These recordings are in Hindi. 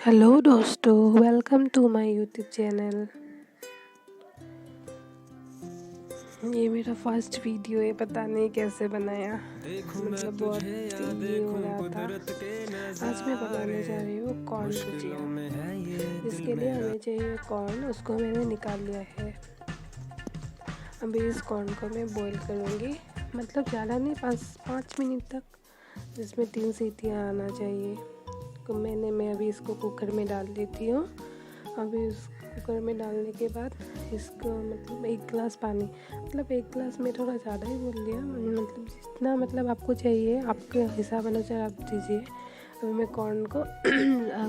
हेलो दोस्तों, welcome to my YouTube channel. ये मेरा फर्स्ट वीडियो है, पता नहीं कैसे बनाया, मतलब बहुत ये हो रहा था। आज मैं बनाने जा रही हूँ कॉर्न भुजिया। इसके लिए हमें चाहिए कॉर्न, उसको मैंने निकाल लिया है। अभी इस कॉर्न को मैं बॉईल करूँगी, मतलब ज़्यादा नहीं, 5 मिनट तक, जिसमें 3 सीटियाँ आना चाहिए। तो मैं अभी इसको कुकर में डाल देती हूँ। अभी इस कुकर में डालने के बाद इसको मतलब 1 गिलास पानी, मतलब 1 गिलास में थोड़ा ज़्यादा ही बोल दिया, मतलब जितना मतलब आपको चाहिए आपके हिसाब अनुसार आप दीजिए। अभी मैं कॉर्न को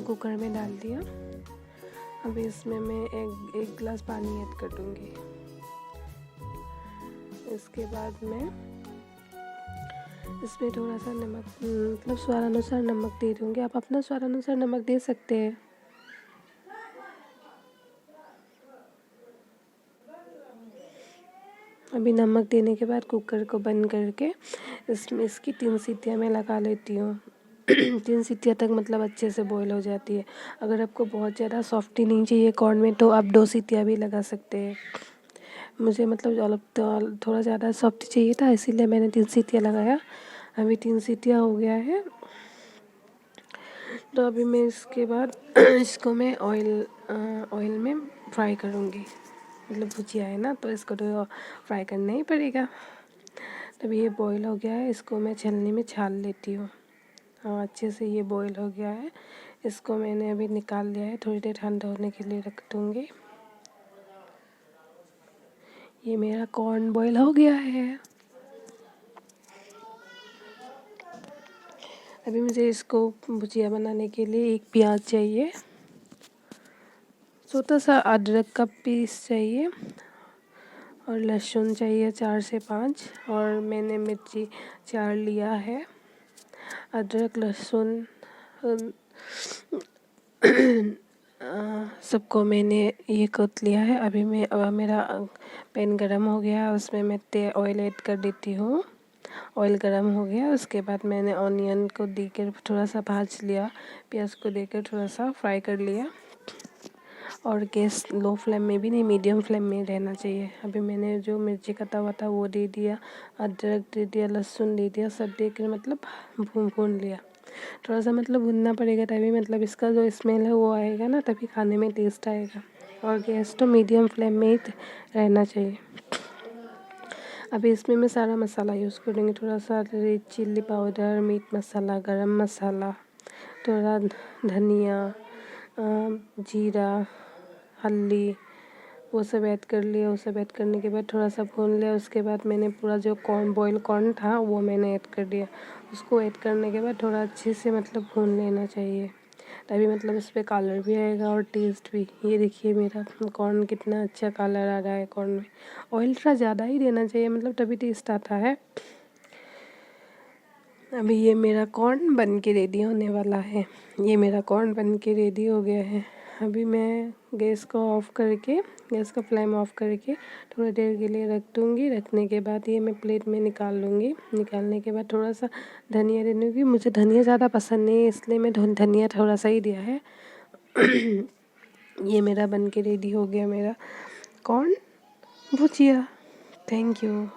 कुकर में डाल दिया। अभी इसमें मैं एक गिलास पानी ऐड कर दूँगी। इसके बाद मैं इसमें थोड़ा सा नमक, मतलब स्वाद अनुसार नमक दे दूँगी। आप अपना स्वाद अनुसार नमक दे सकते हैं। अभी नमक देने के बाद कुकर को बंद करके इसमें इसकी 3 सीटियाँ मैं लगा लेती हूँ। 3 सीटियाँ तक मतलब अच्छे से बॉईल हो जाती है। अगर आपको बहुत ज़्यादा सॉफ्टी नहीं चाहिए कॉर्न में तो आप 2 सीटियाँ भी लगा सकते हैं। मुझे मतलब थोड़ा ज़्यादा सॉफ्ट चाहिए था, इसीलिए मैंने 3 सीटियाँ लगाया। अभी 3 सीटियाँ हो गया है, तो अभी मैं इसके बाद इसको मैं ऑयल में फ्राई करूँगी। मतलब भुजिया है ना, तो इसको तो फ्राई करना ही पड़ेगा। तब ये बॉईल हो गया है, इसको मैं छलनी में छान लेती हूँ। हाँ, अच्छे से ये बॉईल हो गया है। इसको मैंने अभी निकाल लिया है, थोड़ी देर ठंडा होने के लिए रख दूँगी। ये मेरा कॉर्न बॉईल हो गया है। अभी मुझे इसको भुजिया बनाने के लिए 1 प्याज चाहिए, छोटा सा अदरक का पीस चाहिए, और लहसुन चाहिए 4 से 5, और मैंने मिर्ची 4 लिया है। अदरक लहसुन सबको मैंने ये कूट लिया है। अभी मेरा पैन गरम हो गया, उसमें मैं ऑयल ऐड कर देती हूँ। ऑयल गरम हो गया, उसके बाद मैंने ऑनियन को देकर थोड़ा सा भाज लिया, प्याज को देकर थोड़ा सा फ्राई कर लिया। और गैस लो फ्लेम में भी नहीं, मीडियम फ्लेम में रहना चाहिए। अभी मैंने जो मिर्ची कटा हुआ था वो दे दिया, अदरक दे दिया, लहसुन दे दिया, सब देकर मतलब भून लिया। थोड़ा सा मतलब भूनना पड़ेगा, तभी मतलब इसका जो स्मेल है वो आएगा ना, तभी खाने में टेस्ट आएगा। और गैस तो मीडियम फ्लेम में ही रहना चाहिए। अभी इसमें मैं सारा मसाला यूज़ करूँगी, थोड़ा सा रेड चिल्ली पाउडर, मीट मसाला, गरम मसाला, थोड़ा धनिया, जीरा, हल्दी, वो सब ऐड कर लिया। वो सब ऐड करने के बाद थोड़ा सा भून लिया। उसके बाद मैंने पूरा जो बॉयल कॉर्न था वो मैंने ऐड कर दिया। उसको ऐड करने के बाद थोड़ा अच्छे से मतलब भून लेना चाहिए, तभी मतलब इस पर कलर भी आएगा और टेस्ट भी। ये देखिए मेरा कॉर्न कितना अच्छा कलर आ रहा है। कॉर्न में ऑयल थोड़ा ज़्यादा ही देना चाहिए, मतलब तभी टेस्ट आता है। अभी ये मेरा कॉर्न बन के रेडी होने वाला है। ये मेरा कॉर्न बन के रेडी हो गया है। अभी मैं गैस का फ्लेम ऑफ करके थोड़ी देर के लिए रख दूँगी। रखने के बाद ये मैं प्लेट में निकाल लूँगी। निकालने के बाद थोड़ा सा धनिया दे दूँगी। मुझे धनिया ज़्यादा पसंद नहीं है, इसलिए मैं धनिया थोड़ा सा ही दिया है। ये मेरा बन के रेडी हो गया, मेरा कॉर्न भुजिया। Thank you.